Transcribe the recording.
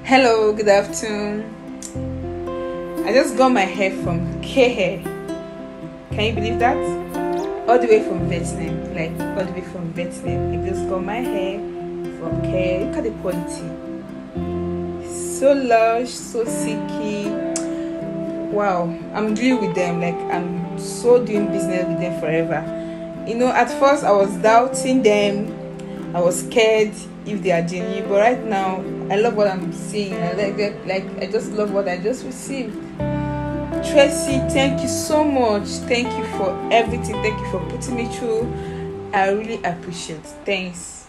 Hello, good afternoon. I just got my hair from K-hair. Can you believe that? All the way from Vietnam. All the way from Vietnam. I just got my hair from K-hair. Look at the quality. So lush, so silky. Wow, I'm dealing with them. I'm so doing business with them forever. At first I was doubting them. I was scared if they are genuine, but right now I love what I'm seeing. I just love what I just received. Tracy, thank you so much. Thank you for everything. Thank you for putting me through. I really appreciate it. Thanks.